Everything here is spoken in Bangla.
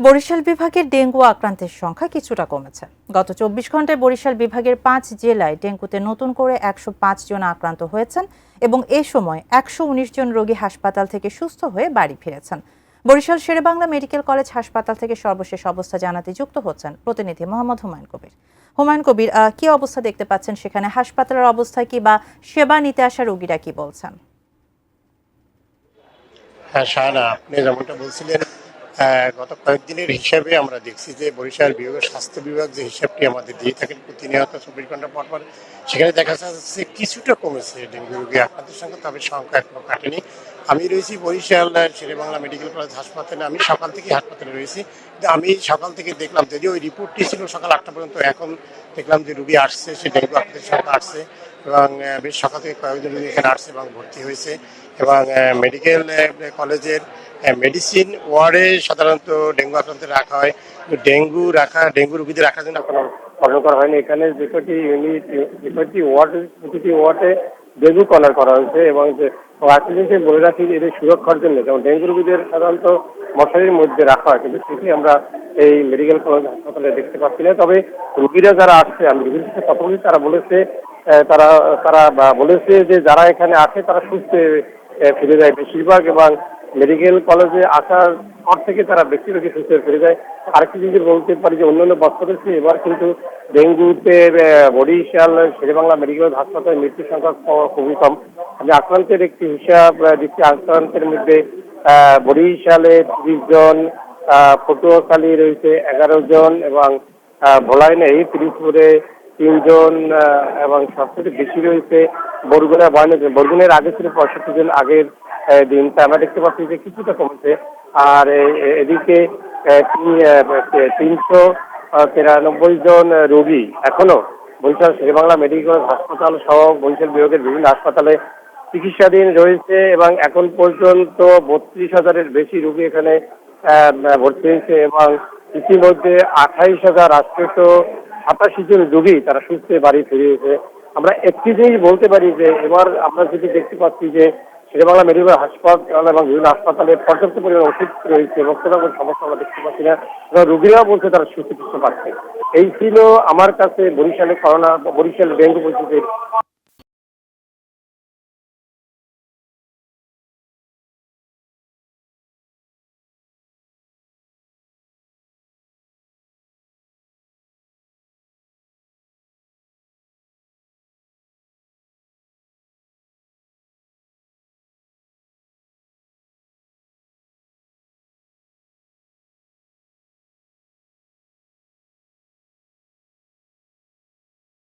বরিশাল বিভাগের ডেঙ্গু আক্রান্তের সংখ্যা কিছুটা কমেছে। গত ২৪ ঘন্টায় বরিশাল বিভাগের ৫ জেলায় ডেঙ্গুতে নতুন করে ১০৫ জন আক্রান্ত হয়েছেন এবং এ সময় ১১৯ জন রোগী হাসপাতাল থেকে সুস্থ হয়ে বাড়ি ফিরেছেন। বরিশাল শেরেবাংলা মেডিকেল কলেজ হাসপাতাল থেকে সর্বশেষ অবস্থা জানাতে যুক্ত হচ্ছেন প্রতিনিধি মোহাম্মদ হুমায়ুন কবির। হুমায়ুন কবির, কি অবস্থা দেখতে পাচ্ছেন সেখানে? হাসপাতালের অবস্থা কি বা সেবা নিতে আসা রোগীরা কি বলছেন? হ্যাঁ শাহানা, আপনি যেমনটা বলছিলেন, গত কয়েকদিনের হিসাবে আমরা দেখছি যে বরিশাল বিভাগের স্বাস্থ্য বিভাগ যে হিসাবটি আমাদের দিয়ে থাকেন প্রতিনিয়ত ২৪ ঘন্টা পর পর, সেখানে দেখা যাচ্ছে কিছুটা কমেছে ডেঙ্গু রোগী আক্রান্তের সংখ্যা, তবে সংখ্যা এখনো কাটেনি। আমি রয়েছি বরিশাল শেরেবাংলা মেডিকেল কলেজ হাসপাতালে। আমি সকাল থেকে হাসপাতালে রয়েছি, কিন্তু আমি সকাল থেকে দেখলাম, যদিও ওই রিপোর্টটি ছিল সকাল ৮টা পর্যন্ত, এখন দেখলাম যে রুগী আসছে, সে ডেঙ্গু আক্রান্তের সংখ্যা আসছে এবং বেশ সকাল থেকে কয়েকজন রুগী এখানে আসছে এবং ভর্তি হয়েছে। এবং মেডিকেল কলেজের মেডিসিন ওয়ার্ডে সাধারণত ডেঙ্গু আক্রান্ত রাখা হয়, কিন্তু ডেঙ্গু রোগীদের রাখার জন্য কোনো কর্ণ করা হয়নি। এখানে যে কটি ইউনিট, যে কটি ওয়ার্ড, প্রতিটি ওয়ার্ডে ডেঙ্গু কর্নার করা হয়েছে এবং যে বলে রাখি এদের সুরক্ষার জন্য, যেমন ডেঙ্গু রোগীদের সাধারণত মশারির মধ্যে রাখা হয়, কিন্তু সেটি আমরা এই মেডিকেল কলেজ হাসপাতালে দেখতে পাচ্ছি না। তবে রোগীরা যারা আসছে, আমি রোগীর সাথে কথা বলি, তারা বলেছে তারা তারা বলেছে যে যারা এখানে আসে তারা সুস্থ ফিরে যায় বেশিরভাগ, এবং মেডিকেল কলেজে আসার পর থেকে তারা বেশিরভাগই সুস্থ ফিরে যায়। আরেকটি জিনিস বলতে পারি যে অন্যান্য বছরের চেয়ে এবার কিন্তু ডেঙ্গুতে বরিশাল শেরেবাংলা মেডিকেল হাসপাতালে মৃত্যুর সংখ্যা খুবই কম। আমি আক্রান্তের একটি হিসাব দিচ্ছি। আক্রান্তের মধ্যে বরিশালে ৩০ জন, পটুয়াখালী রয়েছে ১১ জন, এবং ভোলায় নেই ৩০পুরে ৩ জন, এবং সবথেকে বেশি রয়েছে বরগুনা ৫২ জন। বরগুনের আগে ছিল ৬৫ জন আগের দিনটা। আমরা দেখতে পাচ্ছি যে কিছুটা কমেছে। আর এদিকে ৩৯৩ জন রোগী এখনো বরিশাল শেরেবাংলা মেডিকেল হাসপাতাল সহ বরিশাল বিভাগের বিভিন্ন হাসপাতালে চিকিৎসাধীন রয়েছে, এবং এখন পর্যন্ত ৩২,০০০-এর বেশি রোগী এখানে ভর্তি হয়েছে, এবং ইতিমধ্যে ২৮,৮৮৭ জন রোগী তারা সুস্থ বাড়ি ফিরিয়েছে। আমরা একটি জিনিস বলতে পারি যে এবার আমরা যদি দেখতে পাচ্ছি যে শেরেবাংলা মেডিকেল হাসপাতাল এবং বিভিন্ন হাসপাতালে পর্যাপ্ত পরিমাণ ওষুধ রয়েছে এবং কোনো রকম সমস্যা আমরা দেখতে পাচ্ছি না, রোগীরাও বলছে তারা সুস্থ পাচ্ছে। এই ছিল আমার কাছে বরিশালে করোনা, বরিশাল ডেঙ্গু পরিস্থিতির